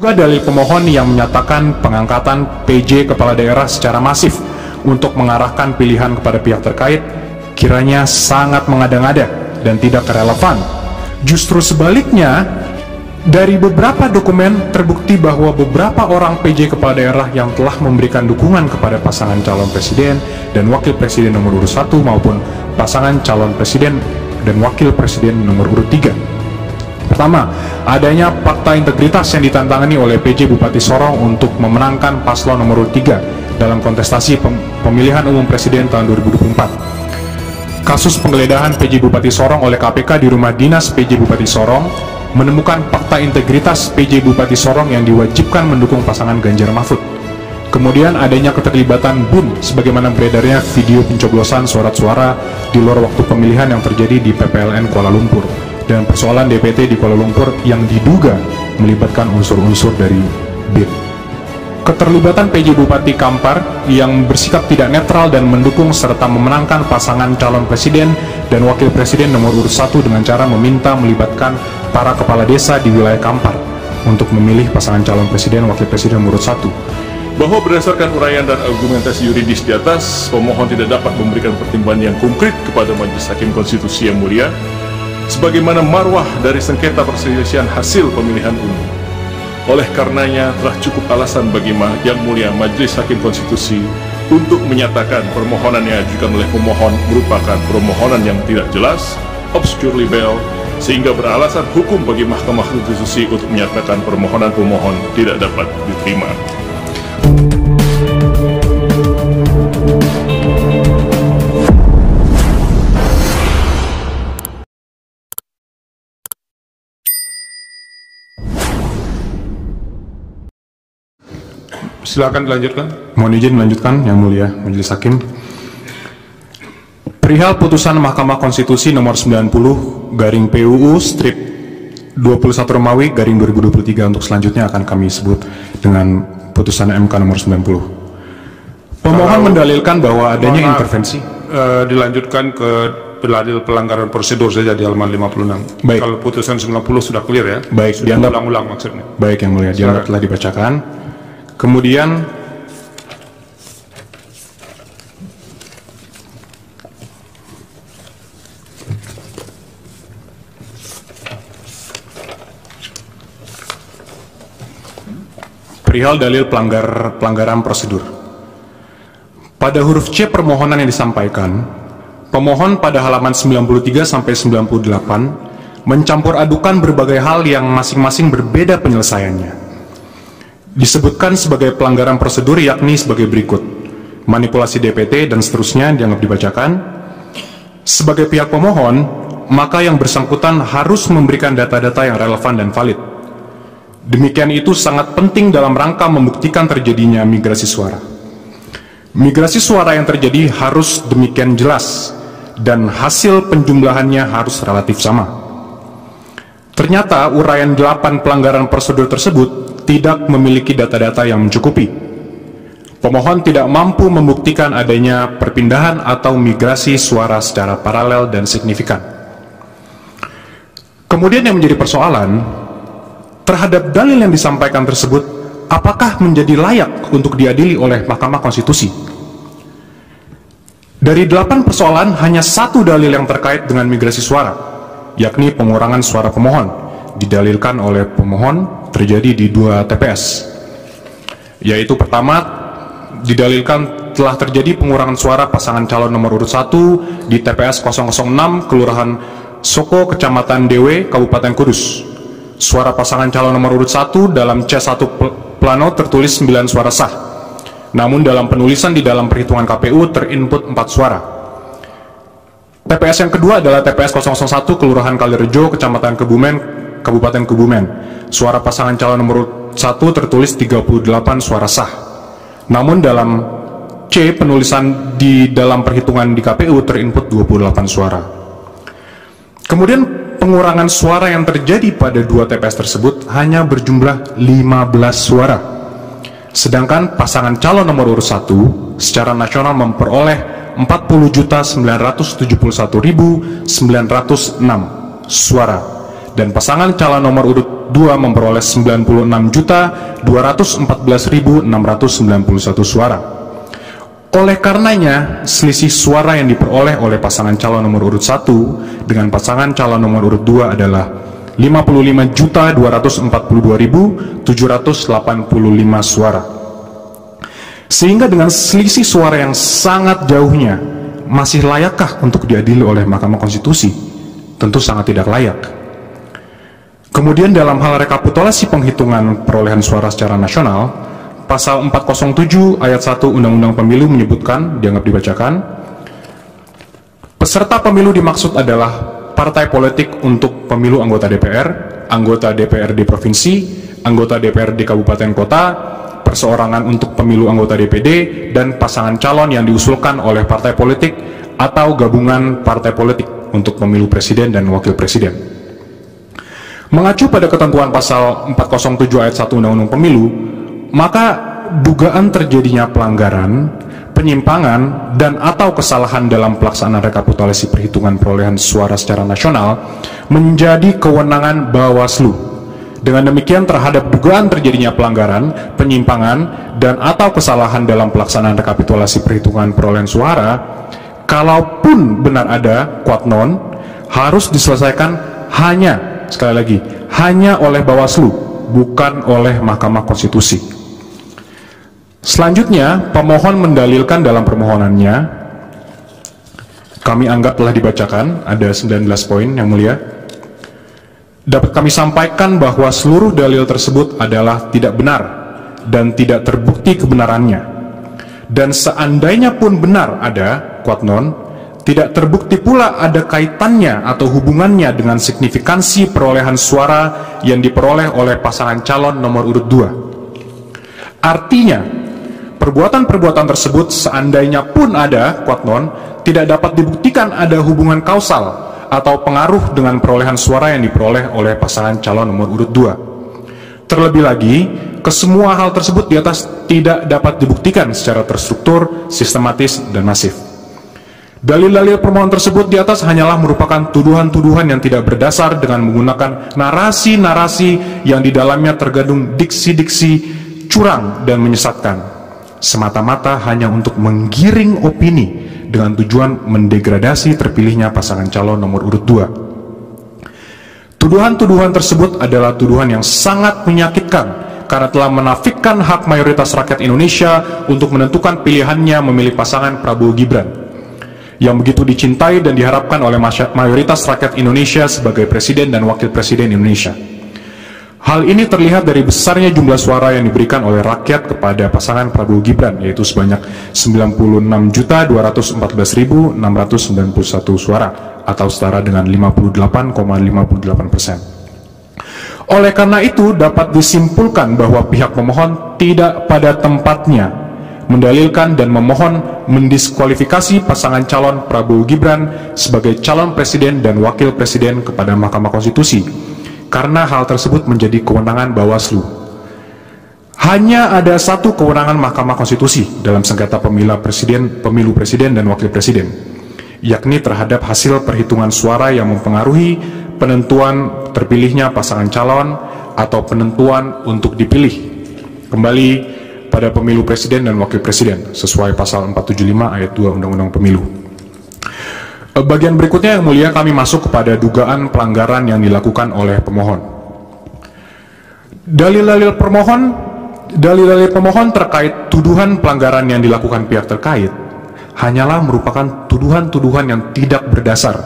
juga dalil pemohon yang menyatakan pengangkatan PJ kepala daerah secara masif untuk mengarahkan pilihan kepada pihak terkait kiranya sangat mengada-ngada dan tidak relevan. Justru sebaliknya, dari beberapa dokumen terbukti bahwa beberapa orang PJ kepala daerah yang telah memberikan dukungan kepada pasangan calon presiden dan wakil presiden nomor urut 1 maupun pasangan calon presiden dan wakil presiden nomor urut 3. Pertama, adanya fakta integritas yang ditantangani oleh PJ Bupati Sorong untuk memenangkan paslon nomor urut 3 dalam kontestasi pemilihan umum presiden tahun 2024. Kasus penggeledahan PJ Bupati Sorong oleh KPK di rumah dinas PJ Bupati Sorong menemukan fakta integritas PJ Bupati Sorong yang diwajibkan mendukung pasangan Ganjar Mahfud. Kemudian adanya keterlibatan BUN sebagaimana beredarnya video pencoblosan surat suara di luar waktu pemilihan yang terjadi di PPLN Kuala Lumpur dan persoalan DPT di Kuala Lumpur yang diduga melibatkan unsur-unsur dari BIN. Keterlibatan PJ Bupati Kampar yang bersikap tidak netral dan mendukung serta memenangkan pasangan calon presiden dan wakil presiden nomor urut 1 dengan cara meminta melibatkan para kepala desa di wilayah Kampar untuk memilih pasangan calon presiden wakil presiden nomor urut 1. Bahwa berdasarkan uraian dan argumentasi yuridis di atas, pemohon tidak dapat memberikan pertimbangan yang konkret kepada Majelis Hakim Konstitusi yang mulia sebagaimana marwah dari sengketa perselisihan hasil pemilihan umum. Oleh karenanya telah cukup alasan bagi Yang Mulia Majelis Hakim Konstitusi untuk menyatakan permohonan yang diajukan oleh pemohon merupakan permohonan yang tidak jelas, obscure libel, sehingga beralasan hukum bagi Mahkamah Konstitusi untuk menyatakan permohonan pemohon tidak dapat diterima. Silakan dilanjutkan. Mohon izin melanjutkan Yang Mulia Majelis Hakim. Perihal putusan Mahkamah Konstitusi nomor 90 garing PUU strip 21 Romawi garing 2023 untuk selanjutnya akan kami sebut dengan putusan MK nomor 90. Pemohon mendalilkan bahwa adanya intervensi. Dilanjutkan ke dalil pelanggaran prosedur saja di halaman 56. Baik. Kalau putusan 90 sudah clear ya. Baik, sudah dianggap ulang-ulang maksudnya. Baik Yang Mulia, dianggap telah dibacakan. Kemudian perihal dalil pelanggaran prosedur. Pada huruf C permohonan yang disampaikan, pemohon pada halaman 93 sampai 98 mencampur adukan berbagai hal yang masing-masing berbeda penyelesaiannya. Disebutkan sebagai pelanggaran prosedur yakni sebagai berikut: manipulasi DPT dan seterusnya dianggap dibacakan. Sebagai pihak pemohon, maka yang bersangkutan harus memberikan data-data yang relevan dan valid. Demikian itu sangat penting dalam rangka membuktikan terjadinya migrasi suara. Migrasi suara yang terjadi harus demikian jelas dan hasil penjumlahannya harus relatif sama. Ternyata uraian 8 pelanggaran prosedur tersebut tidak memiliki data-data yang mencukupi. Pemohon tidak mampu membuktikan adanya perpindahan atau migrasi suara secara paralel dan signifikan. Kemudian yang menjadi persoalan, terhadap dalil yang disampaikan tersebut, apakah menjadi layak untuk diadili oleh Mahkamah Konstitusi? Dari 8 persoalan, hanya 1 dalil yang terkait dengan migrasi suara, yakni pengurangan suara pemohon, didalilkan oleh pemohon terjadi di 2 TPS. Yaitu pertama, didalilkan telah terjadi pengurangan suara pasangan calon nomor urut 1 di TPS 006 Kelurahan Soko, Kecamatan Dewe, Kabupaten Kudus. Suara pasangan calon nomor urut 1 dalam C1 plano tertulis 9 suara sah. Namun dalam penulisan di dalam perhitungan KPU terinput 4 suara. TPS yang kedua adalah TPS 001 Kelurahan Kalirejo, Kecamatan Kebumen, Kabupaten Kebumen. Suara pasangan calon nomor urut 1 tertulis 38 suara sah. Namun dalam C penulisan di dalam perhitungan di KPU terinput 28 suara. Kemudian pengurangan suara yang terjadi pada 2 TPS tersebut hanya berjumlah 15 suara. Sedangkan pasangan calon nomor urut 1 secara nasional memperoleh 40.971.906 suara dan pasangan calon nomor urut 2 memperoleh 96.214.691 suara. Oleh karenanya, selisih suara yang diperoleh oleh pasangan calon nomor urut 1 dengan pasangan calon nomor urut 2 adalah 55.242.785 suara. Sehingga dengan selisih suara yang sangat jauhnya, masih layakkah untuk diadili oleh Mahkamah Konstitusi? Tentu sangat tidak layak. Kemudian dalam hal rekapitulasi penghitungan perolehan suara secara nasional, Pasal 407 ayat 1 Undang-Undang Pemilu menyebutkan, dianggap dibacakan, peserta pemilu dimaksud adalah partai politik untuk pemilu anggota DPR, anggota DPRD provinsi, anggota DPRD kabupaten kota, perseorangan untuk pemilu anggota DPD, dan pasangan calon yang diusulkan oleh partai politik atau gabungan partai politik untuk pemilu presiden dan wakil presiden. Mengacu pada ketentuan pasal 407 ayat 1 Undang-Undang Pemilu, maka dugaan terjadinya pelanggaran, penyimpangan, dan atau kesalahan dalam pelaksanaan rekapitulasi perhitungan perolehan suara secara nasional menjadi kewenangan Bawaslu. Dengan demikian, terhadap dugaan terjadinya pelanggaran, penyimpangan, dan atau kesalahan dalam pelaksanaan rekapitulasi perhitungan perolehan suara, kalaupun benar ada kuat non, harus diselesaikan hanya, sekali lagi, hanya oleh Bawaslu, bukan oleh Mahkamah Konstitusi. Selanjutnya, pemohon mendalilkan dalam permohonannya, kami anggap telah dibacakan, ada 19 poin yang mulia. Dapat kami sampaikan bahwa seluruh dalil tersebut adalah tidak benar dan tidak terbukti kebenarannya. Dan seandainya pun benar ada kuat non, tidak terbukti pula ada kaitannya atau hubungannya dengan signifikansi perolehan suara yang diperoleh oleh pasangan calon nomor urut 2. Artinya, perbuatan-perbuatan tersebut seandainya pun ada kuat non, tidak dapat dibuktikan ada hubungan kausal atau pengaruh dengan perolehan suara yang diperoleh oleh pasangan calon nomor urut 2. Terlebih lagi, kesemua hal tersebut di atas tidak dapat dibuktikan secara terstruktur, sistematis, dan masif. Dalil-dalil permohonan tersebut di atas hanyalah merupakan tuduhan-tuduhan yang tidak berdasar dengan menggunakan narasi-narasi yang di dalamnya terkandung diksi-diksi curang dan menyesatkan, semata-mata hanya untuk menggiring opini dengan tujuan mendegradasi terpilihnya pasangan calon nomor urut 2. Tuduhan-tuduhan tersebut adalah tuduhan yang sangat menyakitkan karena telah menafikan hak mayoritas rakyat Indonesia untuk menentukan pilihannya memilih pasangan Prabowo Gibran yang begitu dicintai dan diharapkan oleh mayoritas rakyat Indonesia sebagai presiden dan wakil presiden Indonesia. Hal ini terlihat dari besarnya jumlah suara yang diberikan oleh rakyat kepada pasangan Prabowo Gibran, yaitu sebanyak 96.214.691 suara, atau setara dengan 58,58%. Oleh karena itu, dapat disimpulkan bahwa pihak pemohon tidak pada tempatnya mendalilkan dan memohon mendiskualifikasi pasangan calon Prabowo Gibran sebagai calon presiden dan wakil presiden kepada Mahkamah Konstitusi, karena hal tersebut menjadi kewenangan Bawaslu. Hanya ada satu kewenangan Mahkamah Konstitusi dalam sengketa pemilu presiden dan wakil presiden, yakni terhadap hasil perhitungan suara yang mempengaruhi penentuan terpilihnya pasangan calon atau penentuan untuk dipilih kembali pada pemilu presiden dan wakil presiden sesuai pasal 475 ayat 2 Undang-Undang Pemilu. Bagian berikutnya yang mulia, kami masuk kepada dugaan pelanggaran yang dilakukan oleh pemohon. Dalil-dalil pemohon terkait tuduhan pelanggaran yang dilakukan pihak terkait hanyalah merupakan tuduhan-tuduhan yang tidak berdasar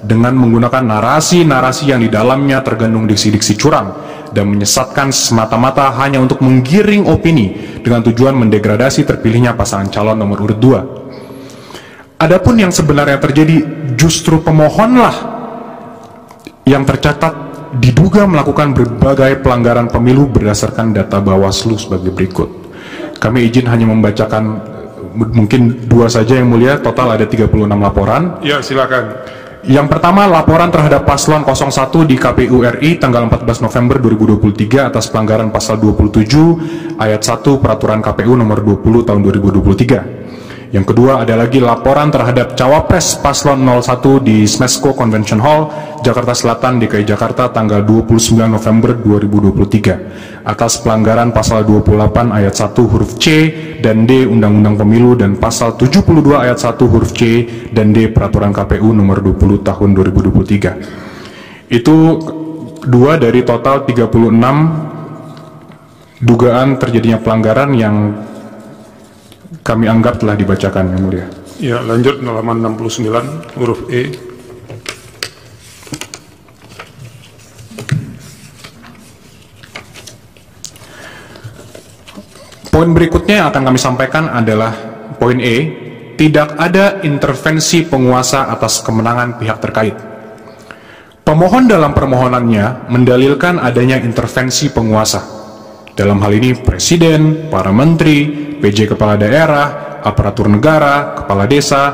dengan menggunakan narasi-narasi yang di dalamnya terkandung diksi-diksi curang dan menyesatkan semata-mata hanya untuk menggiring opini dengan tujuan mendegradasi terpilihnya pasangan calon nomor urut 2. Adapun yang sebenarnya terjadi, justru pemohonlah yang tercatat diduga melakukan berbagai pelanggaran pemilu berdasarkan data Bawaslu sebagai berikut. Kami izin hanya membacakan mungkin 2 saja yang mulia, total ada 36 laporan. Ya, silakan. Yang pertama, laporan terhadap paslon 01 di KPU RI tanggal 14 November 2023 atas pelanggaran pasal 27 ayat 1 Peraturan KPU nomor 20 tahun 2023, Yang kedua ada lagi laporan terhadap Cawapres Paslon 01 di Smesco Convention Hall, Jakarta Selatan, DKI Jakarta, tanggal 29 November 2023 atas pelanggaran pasal 28 ayat 1 huruf C dan D Undang-Undang Pemilu dan pasal 72 ayat 1 huruf C dan D Peraturan KPU nomor 20 tahun 2023. Itu dua dari total 36 dugaan terjadinya pelanggaran yang kami anggap telah dibacakan, Yang Mulia. Ya, lanjut halaman 69 huruf E. Poin berikutnya yang akan kami sampaikan adalah poin E, tidak ada intervensi penguasa atas kemenangan pihak terkait. Pemohon dalam permohonannya mendalilkan adanya intervensi penguasa. Dalam hal ini presiden, para menteri, PJ kepala daerah, aparatur negara, kepala desa,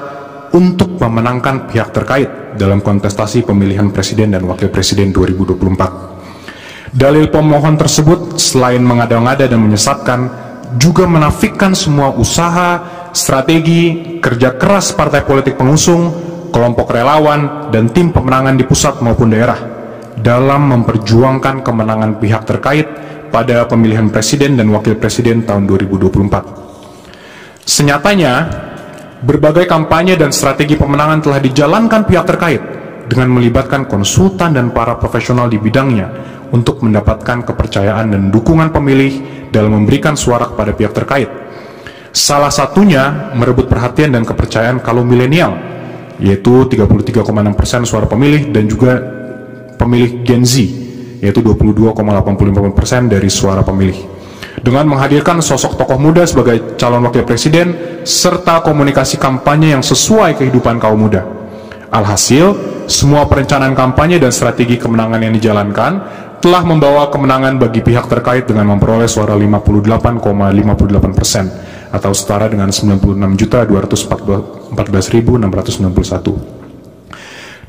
untuk memenangkan pihak terkait dalam kontestasi pemilihan presiden dan wakil presiden 2024. Dalil pemohon tersebut selain mengada-ngada dan menyesatkan, juga menafikan semua usaha, strategi, kerja keras partai politik pengusung, kelompok relawan, dan tim pemenangan di pusat maupun daerah dalam memperjuangkan kemenangan pihak terkait pada pemilihan presiden dan wakil presiden tahun 2024. Senyatanya, berbagai kampanye dan strategi pemenangan telah dijalankan pihak terkait dengan melibatkan konsultan dan para profesional di bidangnya untuk mendapatkan kepercayaan dan dukungan pemilih dalam memberikan suara kepada pihak terkait. Salah satunya merebut perhatian dan kepercayaan kaum milenial, yaitu 33,6% suara pemilih, dan juga pemilih Gen Z, yaitu 22,85% dari suara pemilih. Dengan menghadirkan sosok tokoh muda sebagai calon wakil presiden, serta komunikasi kampanye yang sesuai kehidupan kaum muda. Alhasil, semua perencanaan kampanye dan strategi kemenangan yang dijalankan telah membawa kemenangan bagi pihak terkait dengan memperoleh suara 58,58% atau setara dengan 96.214.691.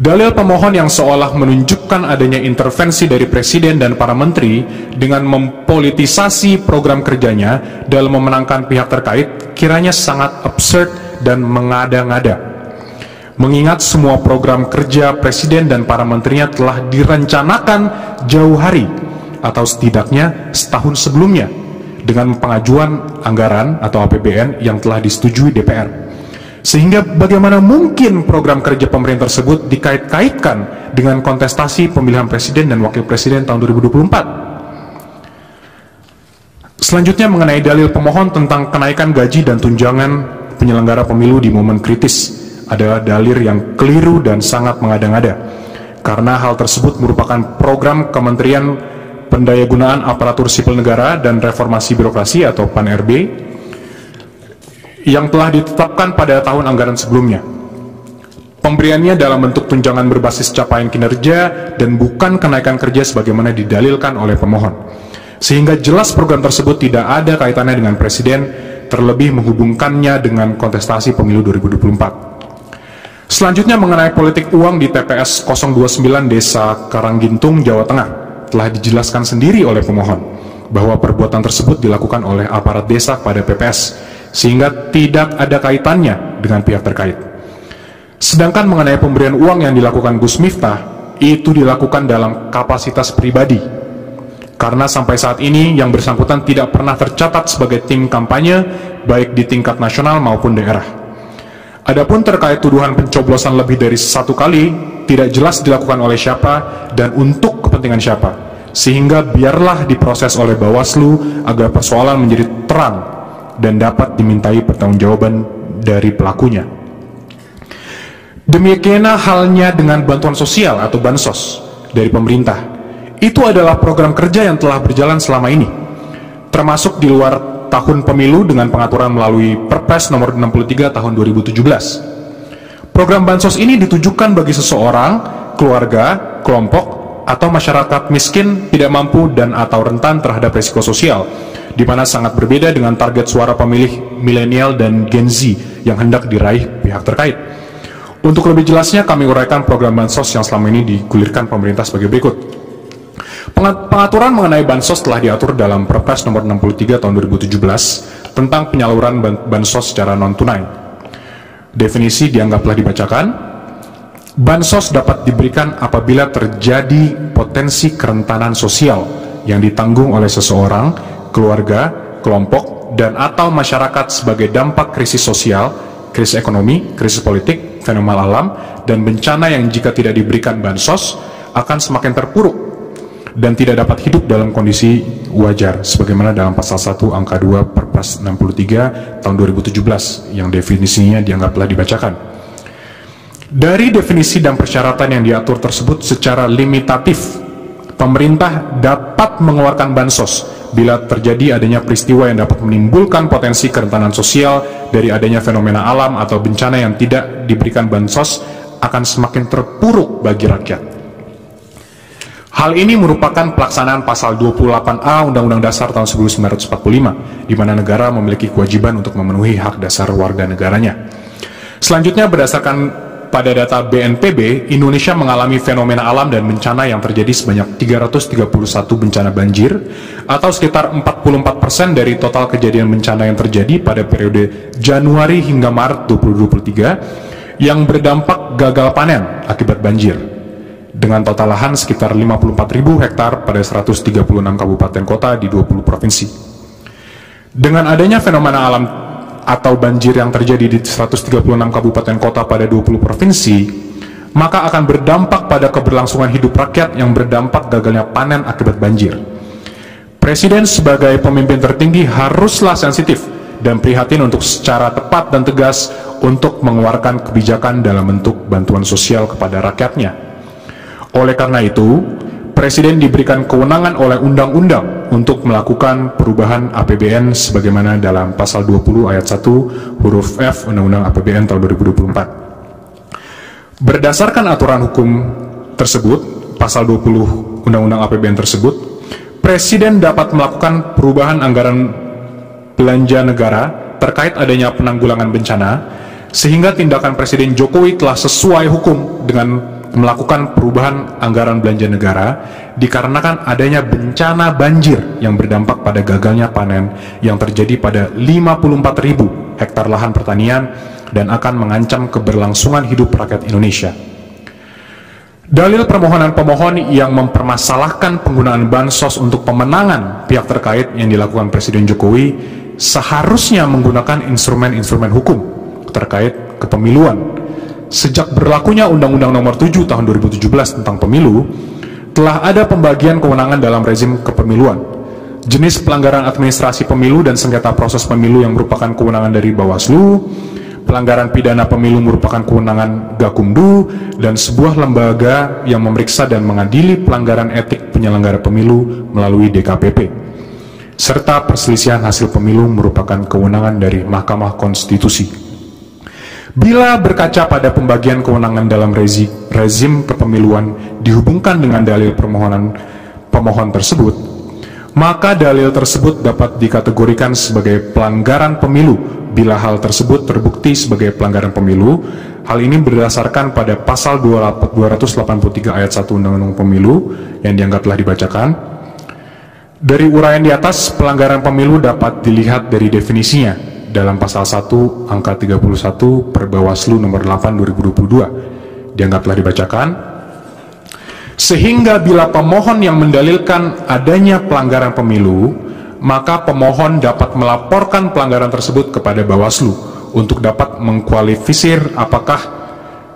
Dalil pemohon yang seolah menunjukkan adanya intervensi dari presiden dan para menteri dengan mempolitisasi program kerjanya dalam memenangkan pihak terkait kiranya sangat absurd dan mengada-ngada. Mengingat semua program kerja presiden dan para menterinya telah direncanakan jauh hari atau setidaknya setahun sebelumnya dengan pengajuan anggaran atau APBN yang telah disetujui DPR. Sehingga bagaimana mungkin program kerja pemerintah tersebut dikait-kaitkan dengan kontestasi pemilihan presiden dan wakil presiden tahun 2024. Selanjutnya mengenai dalil pemohon tentang kenaikan gaji dan tunjangan penyelenggara pemilu di momen kritis, adalah dalil yang keliru dan sangat mengada-ngada. Karena hal tersebut merupakan program Kementerian Pendayagunaan Aparatur Sipil Negara dan Reformasi Birokrasi atau PAN-RB yang telah ditetapkan pada tahun anggaran sebelumnya. Pemberiannya dalam bentuk tunjangan berbasis capaian kinerja dan bukan kenaikan kerja sebagaimana didalilkan oleh pemohon. Sehingga jelas program tersebut tidak ada kaitannya dengan presiden, terlebih menghubungkannya dengan kontestasi pemilu 2024. Selanjutnya mengenai politik uang di TPS 029 Desa Karanggintung, Jawa Tengah, telah dijelaskan sendiri oleh pemohon bahwa perbuatan tersebut dilakukan oleh aparat desa pada PPS, sehingga tidak ada kaitannya dengan pihak terkait. Sedangkan mengenai pemberian uang yang dilakukan Gus Miftah, itu dilakukan dalam kapasitas pribadi. Karena sampai saat ini yang bersangkutan tidak pernah tercatat sebagai tim kampanye, baik di tingkat nasional maupun daerah. Adapun terkait tuduhan pencoblosan lebih dari satu kali, tidak jelas dilakukan oleh siapa dan untuk kepentingan siapa. Sehingga biarlah diproses oleh Bawaslu agar persoalan menjadi terang dan dapat dimintai pertanggungjawaban dari pelakunya. Demikian halnya dengan bantuan sosial atau bansos dari pemerintah. Itu adalah program kerja yang telah berjalan selama ini, termasuk di luar tahun pemilu dengan pengaturan melalui Perpres nomor 63 tahun 2017. Program bansos ini ditujukan bagi seseorang, keluarga, kelompok, atau masyarakat miskin, tidak mampu dan atau rentan terhadap risiko sosial, di mana sangat berbeda dengan target suara pemilih milenial dan Gen Z yang hendak diraih pihak terkait. Untuk lebih jelasnya, kami uraikan program bansos yang selama ini digulirkan pemerintah sebagai berikut. Pengaturan mengenai bansos telah diatur dalam Perpres nomor 63 tahun 2017 tentang penyaluran bansos secara non-tunai. Definisi dianggaplah dibacakan. Bansos dapat diberikan apabila terjadi potensi kerentanan sosial yang ditanggung oleh seseorang, keluarga, kelompok, dan atau masyarakat sebagai dampak krisis sosial, krisis ekonomi, krisis politik, fenomena alam, dan bencana yang jika tidak diberikan bansos akan semakin terpuruk dan tidak dapat hidup dalam kondisi wajar sebagaimana dalam pasal 1 angka 2 Perpres 63 tahun 2017 yang definisinya dianggaplah dibacakan. Dari definisi dan persyaratan yang diatur tersebut secara limitatif, pemerintah dapat mengeluarkan bansos bila terjadi adanya peristiwa yang dapat menimbulkan potensi kerentanan sosial dari adanya fenomena alam atau bencana yang tidak diberikan bansos akan semakin terpuruk bagi rakyat. Hal ini merupakan pelaksanaan pasal 28A Undang-Undang Dasar tahun 1945, di mana negara memiliki kewajiban untuk memenuhi hak dasar warga negaranya. Selanjutnya, berdasarkan pada data BNPB, Indonesia mengalami fenomena alam dan bencana yang terjadi sebanyak 331 bencana banjir, atau sekitar 44% dari total kejadian bencana yang terjadi pada periode Januari hingga Maret 2023, yang berdampak gagal panen akibat banjir, dengan total lahan sekitar 54.000 hektar pada 136 kabupaten kota di 20 provinsi. Dengan adanya fenomena alam atau banjir yang terjadi di 136 kabupaten kota pada 20 provinsi, maka akan berdampak pada keberlangsungan hidup rakyat yang berdampak gagalnya panen akibat banjir. Presiden sebagai pemimpin tertinggi haruslah sensitif dan prihatin untuk secara tepat dan tegas untuk mengeluarkan kebijakan dalam bentuk bantuan sosial kepada rakyatnya. Oleh karena itu, Presiden diberikan kewenangan oleh undang-undang untuk melakukan perubahan APBN sebagaimana dalam pasal 20 ayat 1 huruf F Undang-Undang APBN tahun 2024. Berdasarkan aturan hukum tersebut, pasal 20 Undang-Undang APBN tersebut, Presiden dapat melakukan perubahan anggaran belanja negara terkait adanya penanggulangan bencana, sehingga tindakan Presiden Jokowi telah sesuai hukum dengan melakukan perubahan anggaran belanja negara dikarenakan adanya bencana banjir yang berdampak pada gagalnya panen yang terjadi pada 54.000 hektar lahan pertanian dan akan mengancam keberlangsungan hidup rakyat Indonesia. Dalil permohonan pemohon yang mempermasalahkan penggunaan bansos untuk pemenangan pihak terkait yang dilakukan Presiden Jokowi seharusnya menggunakan instrumen-instrumen hukum terkait kepemiluan. Sejak berlakunya Undang-Undang Nomor 7 Tahun 2017 tentang Pemilu, telah ada pembagian kewenangan dalam rezim kepemiluan. Jenis pelanggaran administrasi pemilu dan sengketa proses pemilu yang merupakan kewenangan dari Bawaslu, pelanggaran pidana pemilu merupakan kewenangan Gakumdu, dan sebuah lembaga yang memeriksa dan mengadili pelanggaran etik penyelenggara pemilu melalui DKPP. Serta perselisihan hasil pemilu merupakan kewenangan dari Mahkamah Konstitusi. Bila berkaca pada pembagian kewenangan dalam rezim kepemiluan dihubungkan dengan dalil permohonan pemohon tersebut, maka dalil tersebut dapat dikategorikan sebagai pelanggaran pemilu bila hal tersebut terbukti sebagai pelanggaran pemilu. Hal ini berdasarkan pada pasal 283 ayat 1 Undang-Undang Pemilu yang dianggaplah dibacakan. Dari uraian di atas, pelanggaran pemilu dapat dilihat dari definisinya dalam pasal 1 angka 31 Perbawaslu nomor 8 2022 dianggaplah dibacakan, sehingga bila pemohon yang mendalilkan adanya pelanggaran pemilu, maka pemohon dapat melaporkan pelanggaran tersebut kepada Bawaslu untuk dapat mengkualifisir apakah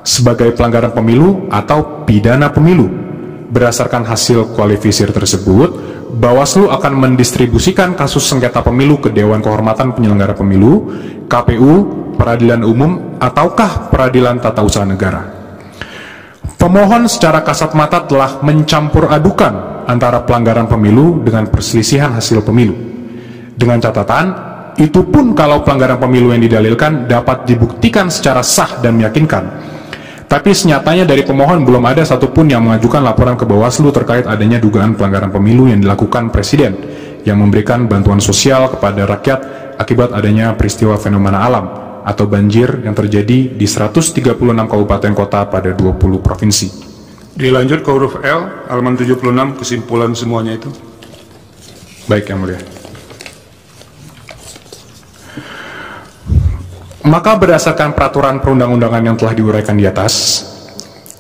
sebagai pelanggaran pemilu atau pidana pemilu. Berdasarkan hasil kualifisir tersebut, Bawaslu akan mendistribusikan kasus sengketa pemilu ke Dewan Kehormatan Penyelenggara Pemilu, KPU, Peradilan Umum, ataukah Peradilan Tata Usaha Negara. Pemohon secara kasat mata telah mencampur adukan antara pelanggaran pemilu dengan perselisihan hasil pemilu. Dengan catatan, itu pun kalau pelanggaran pemilu yang didalilkan dapat dibuktikan secara sah dan meyakinkan. Tapi senyatanya dari pemohon belum ada satupun yang mengajukan laporan ke Bawaslu terkait adanya dugaan pelanggaran pemilu yang dilakukan Presiden yang memberikan bantuan sosial kepada rakyat akibat adanya peristiwa fenomena alam atau banjir yang terjadi di 136 kabupaten kota pada 20 provinsi. Dilanjut ke huruf L, halaman 76, kesimpulan semuanya itu. Baik, Yang Mulia. Maka berdasarkan peraturan perundang-undangan yang telah diuraikan di atas,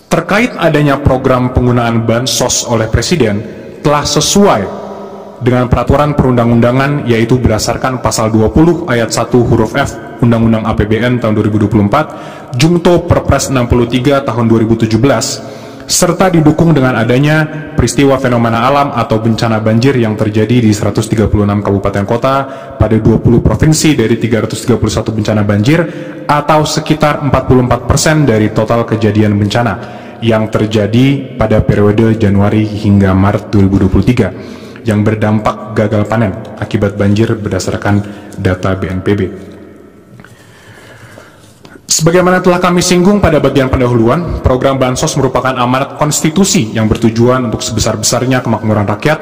terkait adanya program penggunaan bansos oleh Presiden telah sesuai dengan peraturan perundang-undangan, yaitu berdasarkan pasal 20 ayat 1 huruf F Undang-Undang APBN tahun 2024, Jungto Perpres 63 tahun 2017, serta didukung dengan adanya peristiwa fenomena alam atau bencana banjir yang terjadi di 136 kabupaten kota pada 20 provinsi dari 331 bencana banjir, atau sekitar 44% dari total kejadian bencana yang terjadi pada periode Januari hingga Maret 2023 yang berdampak gagal panen akibat banjir berdasarkan data BNPB. Sebagaimana telah kami singgung pada bagian pendahuluan, program Bansos merupakan amanat konstitusi yang bertujuan untuk sebesar-besarnya kemakmuran rakyat,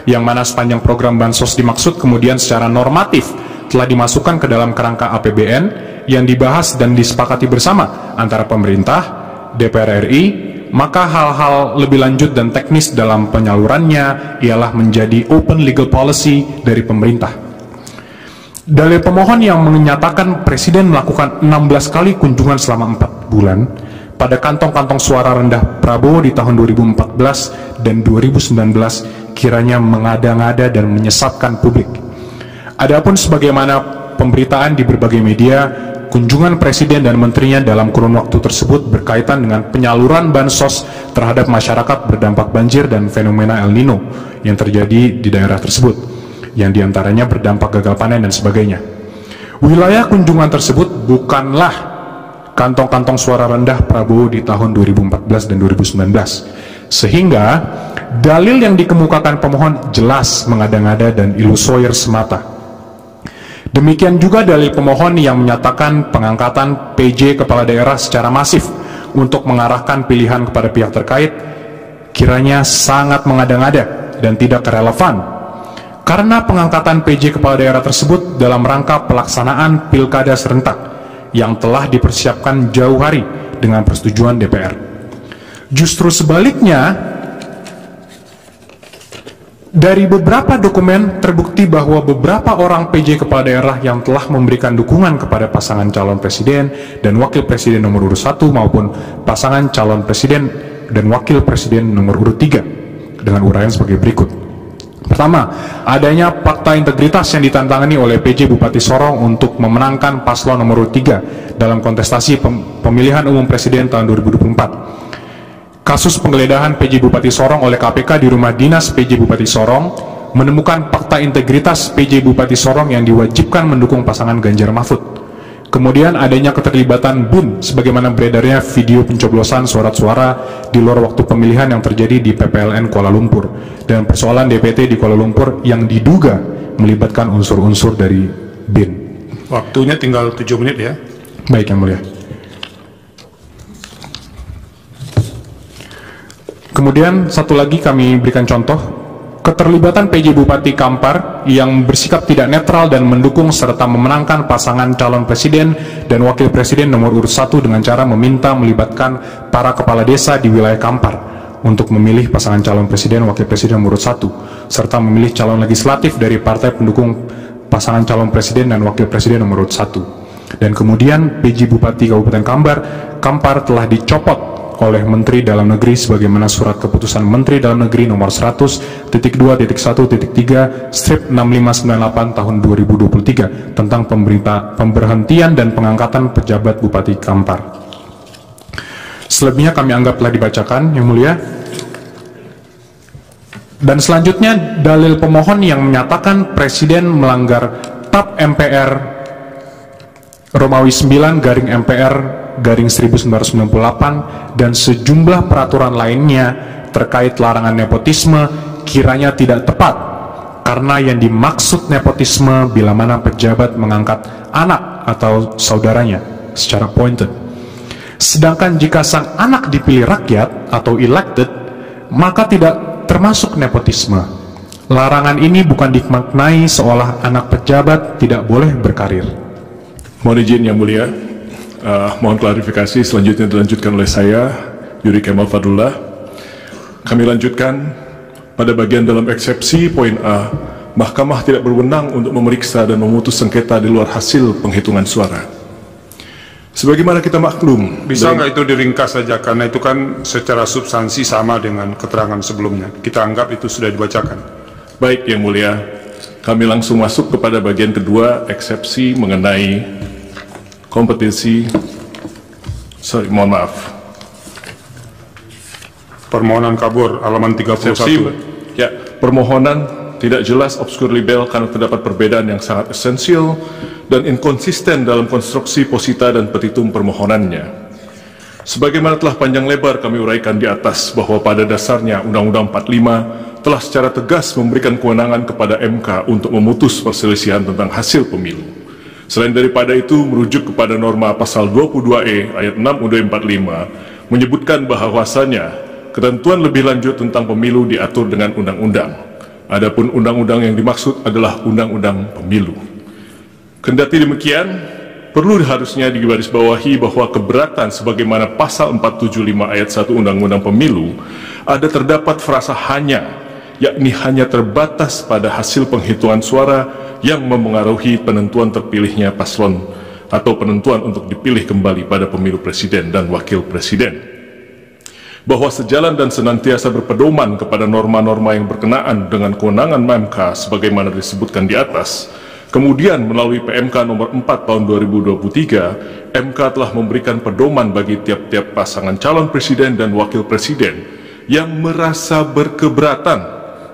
yang mana sepanjang program Bansos dimaksud kemudian secara normatif telah dimasukkan ke dalam kerangka APBN yang dibahas dan disepakati bersama antara pemerintah, DPR RI, maka hal-hal lebih lanjut dan teknis dalam penyalurannya ialah menjadi open legal policy dari pemerintah. Dalil pemohon yang menyatakan Presiden melakukan 16 kali kunjungan selama 4 bulan pada kantong-kantong suara rendah Prabowo di tahun 2014 dan 2019 kiranya mengada-ngada dan menyesatkan publik. Adapun sebagaimana pemberitaan di berbagai media, kunjungan Presiden dan menterinya dalam kurun waktu tersebut berkaitan dengan penyaluran bansos terhadap masyarakat berdampak banjir dan fenomena El Nino yang terjadi di daerah tersebut, yang diantaranya berdampak gagal panen dan sebagainya. Wilayah kunjungan tersebut bukanlah kantong-kantong suara rendah Prabowo di tahun 2014 dan 2019, sehingga dalil yang dikemukakan pemohon jelas mengada-ngada dan ilusoir semata. Demikian juga dalil pemohon yang menyatakan pengangkatan PJ kepala daerah secara masif untuk mengarahkan pilihan kepada pihak terkait kiranya sangat mengada-ngada dan tidak relevan, karena pengangkatan PJ kepala daerah tersebut dalam rangka pelaksanaan pilkada serentak yang telah dipersiapkan jauh hari dengan persetujuan DPR. Justru sebaliknya, dari beberapa dokumen terbukti bahwa beberapa orang PJ kepala daerah yang telah memberikan dukungan kepada pasangan calon presiden dan wakil presiden nomor urut 1 maupun pasangan calon presiden dan wakil presiden nomor urut 3 dengan uraian sebagai berikut. Pertama, adanya fakta integritas yang ditantangani oleh PJ Bupati Sorong untuk memenangkan paslon nomor urut 3 dalam kontestasi pemilihan umum presiden tahun 2024. Kasus penggeledahan PJ Bupati Sorong oleh KPK di rumah dinas PJ Bupati Sorong menemukan fakta integritas PJ Bupati Sorong yang diwajibkan mendukung pasangan Ganjar Mahfud. Kemudian adanya keterlibatan BIN sebagaimana beredarnya video pencoblosan surat-suara di luar waktu pemilihan yang terjadi di PPLN Kuala Lumpur dan persoalan DPT di Kuala Lumpur yang diduga melibatkan unsur-unsur dari BIN. Waktunya tinggal 7 menit ya. Baik, Yang Mulia. Kemudian satu lagi kami berikan contoh, keterlibatan PJ Bupati Kampar yang bersikap tidak netral dan mendukung serta memenangkan pasangan calon presiden dan wakil presiden nomor urut 1 dengan cara meminta melibatkan para kepala desa di wilayah Kampar untuk memilih pasangan calon presiden wakil presiden nomor urut 1 serta memilih calon legislatif dari partai pendukung pasangan calon presiden dan wakil presiden nomor urut 1. Dan kemudian PJ Bupati Kabupaten Kampar telah dicopot oleh Menteri Dalam Negeri sebagaimana surat keputusan Menteri Dalam Negeri nomor 100.2.1.3 strip 6598 tahun 2023 tentang pemberhentian dan pengangkatan pejabat Bupati Kampar. Selebihnya kami anggap telah dibacakan, Yang Mulia. Dan selanjutnya dalil pemohon yang menyatakan Presiden melanggar TAP MPR Romawi 9/MPR/1998 dan sejumlah peraturan lainnya terkait larangan nepotisme kiranya tidak tepat, karena yang dimaksud nepotisme bila mana pejabat mengangkat anak atau saudaranya secara appointed. Sedangkan jika sang anak dipilih rakyat atau elected, maka tidak termasuk nepotisme. Larangan ini bukan dimaknai seolah anak pejabat tidak boleh berkarir. Mohon izin Yang Mulia, mohon klarifikasi selanjutnya dilanjutkan oleh saya, Yuri Kemal Fadullah. Kami lanjutkan pada bagian dalam eksepsi poin A, Mahkamah tidak berwenang untuk memeriksa dan memutus sengketa di luar hasil penghitungan suara. Sebagaimana kita maklum, Bisa nggak itu diringkas saja, karena itu kan secara substansi sama dengan keterangan sebelumnya. Kita anggap itu sudah dibacakan. baik Yang Mulia, kami langsung masuk kepada bagian kedua, eksepsi mengenai kompetisi. Mohon maaf. Permohonan kabur, halaman 31. Eksepsi, ya, permohonan tidak jelas, obskur libel karena terdapat perbedaan yang sangat esensial dan inkonsisten dalam konstruksi posita dan petitum permohonannya. Sebagaimana telah panjang lebar kami uraikan di atas bahwa pada dasarnya Undang-Undang 45 telah secara tegas memberikan kewenangan kepada MK untuk memutus perselisihan tentang hasil pemilu. Selain daripada itu, merujuk kepada norma pasal 22E ayat 6 UUD 45 menyebutkan bahwasanya ketentuan lebih lanjut tentang pemilu diatur dengan undang-undang. Adapun undang-undang yang dimaksud adalah undang-undang pemilu. Kendati demikian, perlu harusnya digarisbawahi bahwa keberatan sebagaimana pasal 475 ayat 1 Undang-Undang Pemilu ada terdapat frasa hanya, yakni hanya terbatas pada hasil penghitungan suara yang memengaruhi penentuan terpilihnya paslon atau penentuan untuk dipilih kembali pada pemilu presiden dan wakil presiden. Bahwa sejalan dan senantiasa berpedoman kepada norma-norma yang berkenaan dengan kewenangan MK sebagaimana disebutkan di atas, kemudian melalui PMK nomor 4 tahun 2023, MK telah memberikan pedoman bagi tiap-tiap pasangan calon presiden dan wakil presiden yang merasa berkeberatan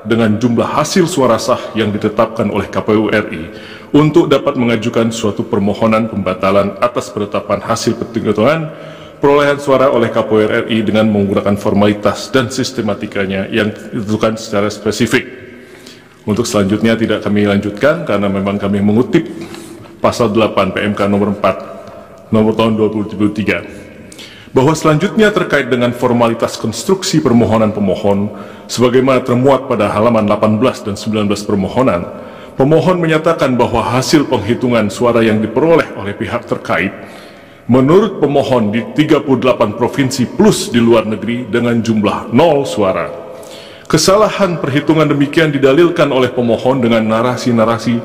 dengan jumlah hasil suara sah yang ditetapkan oleh KPU RI untuk dapat mengajukan suatu permohonan pembatalan atas penetapan hasil penghitungan perolehan suara oleh KPU RI dengan menggunakan formalitas dan sistematikanya yang ditentukan secara spesifik. Untuk selanjutnya tidak kami lanjutkan karena memang kami mengutip pasal 8 PMK nomor 4 nomor tahun 2023. Bahwa selanjutnya terkait dengan formalitas konstruksi permohonan pemohon sebagaimana termuat pada halaman 18 dan 19 permohonan, pemohon menyatakan bahwa hasil penghitungan suara yang diperoleh oleh pihak terkait menurut pemohon di 38 provinsi plus di luar negeri dengan jumlah 0 suara. Kesalahan perhitungan demikian didalilkan oleh pemohon dengan narasi-narasi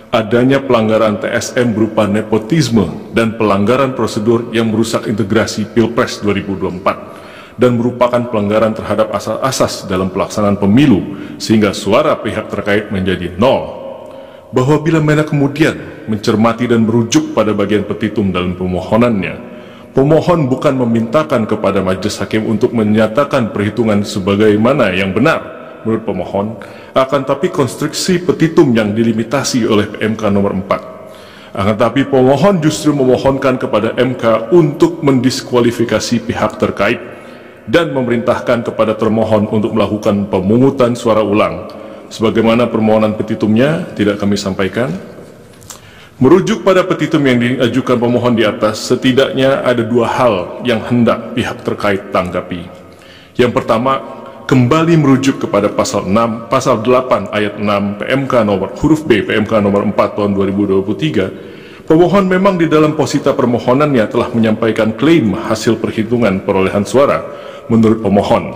adanya pelanggaran TSM berupa nepotisme dan pelanggaran prosedur yang merusak integrasi Pilpres 2024 dan merupakan pelanggaran terhadap asas-asas dalam pelaksanaan pemilu sehingga suara pihak terkait menjadi 0. Bahwa bila mana kemudian mencermati dan merujuk pada bagian petitum dalam permohonannya, pemohon bukan memintakan kepada majelis hakim untuk menyatakan perhitungan sebagaimana yang benar menurut pemohon, akan tapi konstruksi petitum yang dilimitasi oleh PMK nomor 4. Akan tapi pemohon justru memohonkan kepada MK untuk mendiskualifikasi pihak terkait dan memerintahkan kepada termohon untuk melakukan pemungutan suara ulang sebagaimana permohonan petitumnya tidak kami sampaikan. Merujuk pada petitum yang diajukan pemohon di atas, setidaknya ada dua hal yang hendak pihak terkait tanggapi. Yang pertama, kembali merujuk kepada pasal 8 ayat 6 PMK nomor huruf B PMK nomor 4 tahun 2023. Pemohon memang di dalam posita permohonannya telah menyampaikan klaim hasil perhitungan perolehan suara menurut pemohon.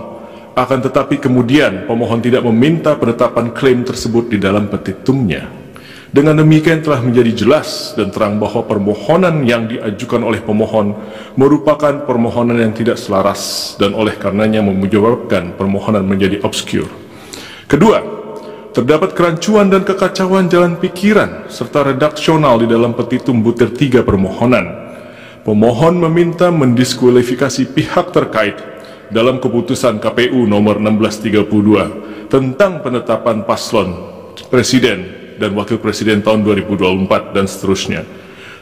Akan tetapi kemudian pemohon tidak meminta penetapan klaim tersebut di dalam petitumnya. Dengan demikian telah menjadi jelas dan terang bahwa permohonan yang diajukan oleh pemohon merupakan permohonan yang tidak selaras dan oleh karenanya menyebabkan permohonan menjadi obskur. Kedua, terdapat kerancuan dan kekacauan jalan pikiran serta redaksional di dalam petitum butir 3 permohonan. Pemohon meminta mendiskualifikasi pihak terkait dalam keputusan KPU nomor 1632 tentang penetapan paslon presiden dan wakil presiden tahun 2024 dan seterusnya.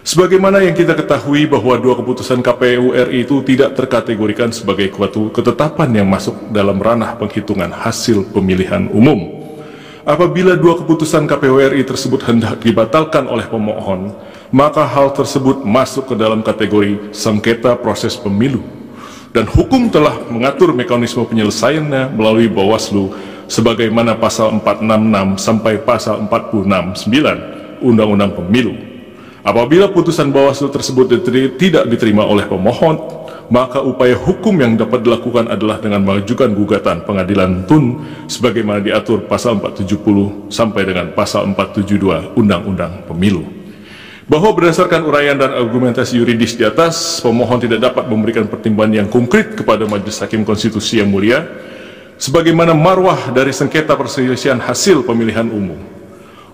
Sebagaimana yang kita ketahui bahwa dua keputusan KPU RI itu tidak terkategorikan sebagai ketetapan yang masuk dalam ranah penghitungan hasil pemilihan umum. Apabila dua keputusan KPU RI tersebut hendak dibatalkan oleh pemohon, maka hal tersebut masuk ke dalam kategori sengketa proses pemilu. Dan hukum telah mengatur mekanisme penyelesaiannya melalui Bawaslu sebagaimana pasal 466 sampai pasal 469 Undang-Undang Pemilu. Apabila putusan Bawaslu tersebut tidak diterima oleh pemohon, maka upaya hukum yang dapat dilakukan adalah dengan mengajukan gugatan pengadilan TUN sebagaimana diatur pasal 470 sampai dengan pasal 472 Undang-Undang Pemilu. bahwa berdasarkan uraian dan argumentasi yuridis di atas, pemohon tidak dapat memberikan pertimbangan yang konkret kepada Majelis Hakim Konstitusi yang mulia, sebagaimana marwah dari sengketa perselisihan hasil pemilihan umum.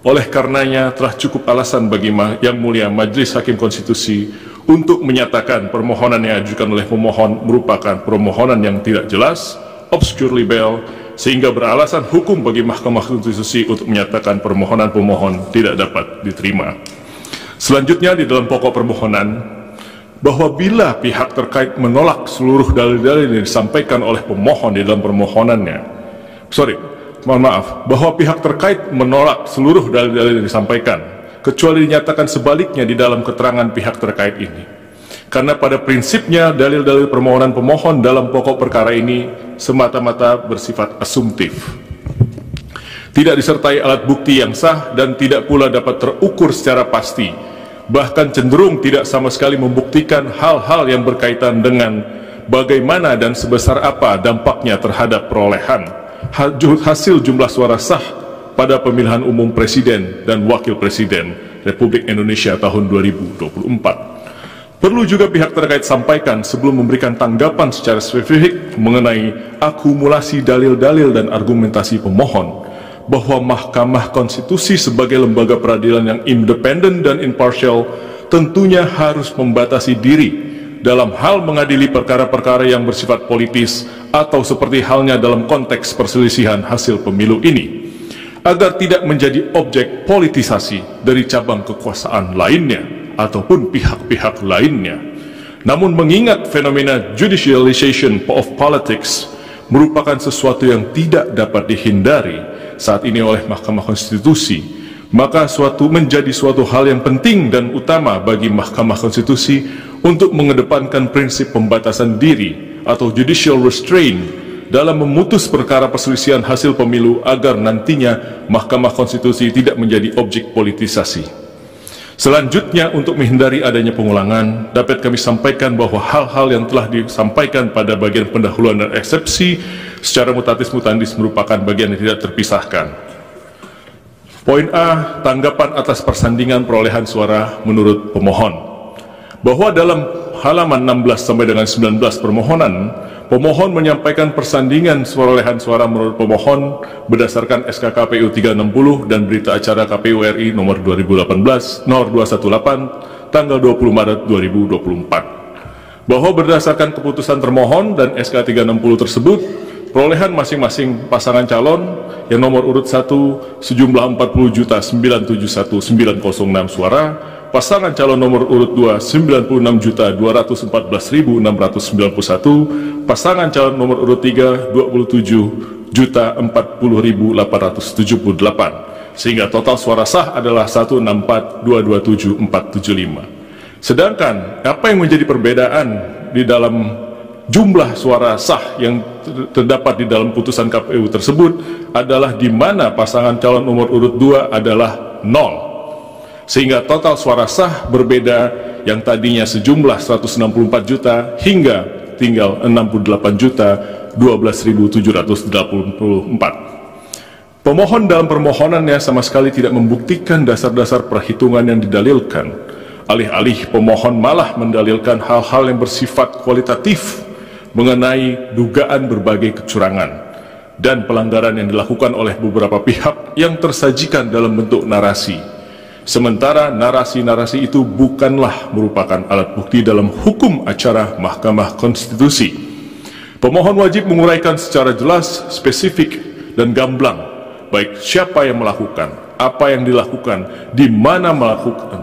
Oleh karenanya, telah cukup alasan bagi Yang Mulia Majelis Hakim Konstitusi untuk menyatakan permohonan yang diajukan oleh pemohon merupakan permohonan yang tidak jelas, obscure libel, sehingga beralasan hukum bagi Mahkamah Konstitusi untuk menyatakan permohonan pemohon tidak dapat diterima. Selanjutnya di dalam pokok permohonan, bahwa bila pihak terkait menolak seluruh dalil-dalil yang disampaikan oleh pemohon di dalam permohonannya, bahwa pihak terkait menolak seluruh dalil-dalil yang disampaikan, kecuali dinyatakan sebaliknya di dalam keterangan pihak terkait ini. Karena pada prinsipnya dalil-dalil permohonan pemohon dalam pokok perkara ini semata-mata bersifat asumtif, tidak disertai alat bukti yang sah dan tidak pula dapat terukur secara pasti, bahkan cenderung tidak sama sekali membuktikan hal-hal yang berkaitan dengan bagaimana dan sebesar apa dampaknya terhadap perolehan hasil jumlah suara sah pada pemilihan umum Presiden dan Wakil Presiden Republik Indonesia tahun 2024. Perlu juga pihak terkait sampaikan sebelum memberikan tanggapan secara spesifik mengenai akumulasi dalil-dalil dan argumentasi pemohon, bahwa Mahkamah Konstitusi sebagai lembaga peradilan yang independen dan imparsial tentunya harus membatasi diri dalam hal mengadili perkara-perkara yang bersifat politis atau seperti halnya dalam konteks perselisihan hasil pemilu ini, agar tidak menjadi objek politisasi dari cabang kekuasaan lainnya ataupun pihak-pihak lainnya. Namun mengingat fenomena judicialization of politics merupakan sesuatu yang tidak dapat dihindari saat ini oleh Mahkamah Konstitusi, maka menjadi suatu hal yang penting dan utama bagi Mahkamah Konstitusi untuk mengedepankan prinsip pembatasan diri atau judicial restraint dalam memutus perkara perselisihan hasil pemilu, agar nantinya Mahkamah Konstitusi tidak menjadi objek politisasi. Selanjutnya, untuk menghindari adanya pengulangan, dapat kami sampaikan bahwa hal-hal yang telah disampaikan pada bagian pendahuluan dan eksepsi secara mutatis mutandis merupakan bagian yang tidak terpisahkan. Poin A, tanggapan atas persandingan perolehan suara menurut pemohon, bahwa dalam halaman 16 sampai dengan 19 permohonan, pemohon menyampaikan persandingan perolehan suara menurut pemohon berdasarkan SK KPU 360 dan berita acara KPU RI nomor 218 nomor 218 tanggal 20 Maret 2024, bahwa berdasarkan keputusan termohon dan SK 360 tersebut, perolehan masing-masing pasangan calon yang nomor urut 1 sejumlah 40.971.906 suara, pasangan calon nomor urut 2 96.214.691, pasangan calon nomor urut 3 27.040.878, sehingga total suara sah adalah 164.227.475. Sedangkan apa yang menjadi perbedaan di dalam jumlah suara sah yang terdapat di dalam putusan KPU tersebut adalah di mana pasangan calon nomor urut 2 adalah 0, sehingga total suara sah berbeda, yang tadinya sejumlah 164 juta hingga tinggal 68.784. Pemohon dalam permohonannya sama sekali tidak membuktikan dasar-dasar perhitungan yang didalilkan. Alih-alih pemohon malah mendalilkan hal-hal yang bersifat kualitatif mengenai dugaan berbagai kecurangan dan pelanggaran yang dilakukan oleh beberapa pihak yang tersajikan dalam bentuk narasi. Sementara narasi-narasi itu bukanlah merupakan alat bukti dalam hukum acara Mahkamah Konstitusi. Pemohon wajib menguraikan secara jelas, spesifik, dan gamblang baik siapa yang melakukan, apa yang dilakukan, di mana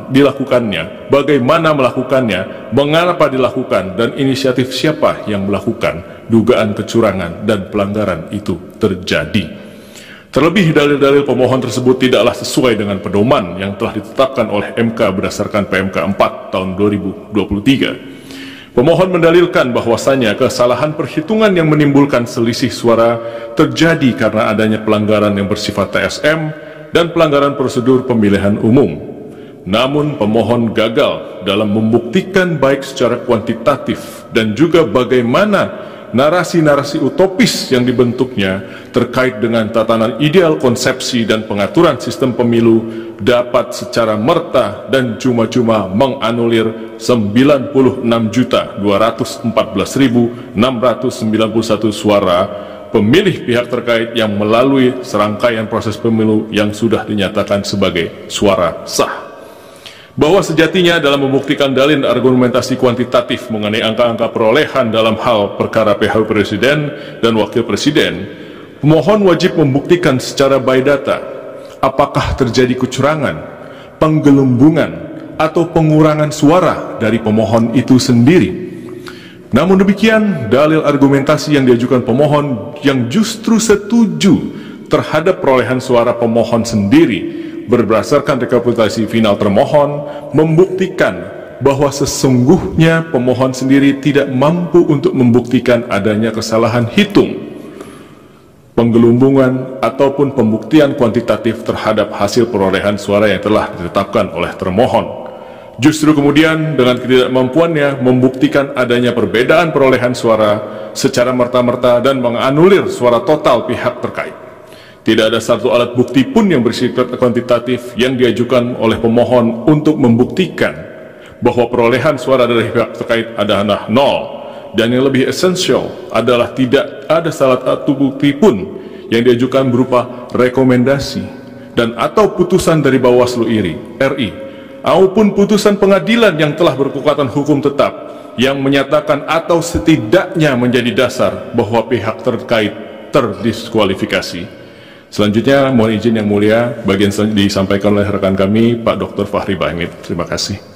dilakukannya, bagaimana melakukannya, mengapa dilakukan, dan inisiatif siapa yang melakukan dugaan kecurangan dan pelanggaran itu terjadi. Terlebih, dalil-dalil pemohon tersebut tidaklah sesuai dengan pedoman yang telah ditetapkan oleh MK berdasarkan PMK 4 tahun 2023. Pemohon mendalilkan bahwasannya kesalahan perhitungan yang menimbulkan selisih suara terjadi karena adanya pelanggaran yang bersifat TSM dan pelanggaran prosedur pemilihan umum. Namun pemohon gagal dalam membuktikan baik secara kuantitatif dan juga bagaimana narasi-narasi utopis yang dibentuknya terkait dengan tatanan ideal konsepsi dan pengaturan sistem pemilu dapat secara merta dan cuma-cuma menganulir 96.214.691 suara pemilih pihak terkait yang melalui serangkaian proses pemilu yang sudah dinyatakan sebagai suara sah. Bahwa sejatinya dalam membuktikan dalil argumentasi kuantitatif mengenai angka-angka perolehan dalam hal perkara PHU Presiden dan Wakil Presiden, pemohon wajib membuktikan secara by data apakah terjadi kecurangan, penggelembungan, atau pengurangan suara dari pemohon itu sendiri. Namun demikian, dalil argumentasi yang diajukan pemohon yang justru setuju terhadap perolehan suara pemohon sendiri berdasarkan rekapitulasi final termohon membuktikan bahwa sesungguhnya pemohon sendiri tidak mampu untuk membuktikan adanya kesalahan hitung, penggelembungan, ataupun pembuktian kuantitatif terhadap hasil perolehan suara yang telah ditetapkan oleh termohon. Justru kemudian dengan ketidakmampuannya membuktikan adanya perbedaan perolehan suara secara merta-merta dan menganulir suara total pihak terkait. Tidak ada satu alat bukti pun yang bersifat kuantitatif yang diajukan oleh pemohon untuk membuktikan bahwa perolehan suara dari pihak terkait adalah nol. Dan yang lebih esensial adalah tidak ada salah satu bukti pun yang diajukan berupa rekomendasi dan atau putusan dari Bawaslu RI maupun putusan pengadilan yang telah berkekuatan hukum tetap yang menyatakan atau setidaknya menjadi dasar bahwa pihak terkait terdiskualifikasi. Selanjutnya mohon izin yang mulia bagian disampaikan oleh rekan kami Pak Dr. Fahri Bahmid. Terima kasih.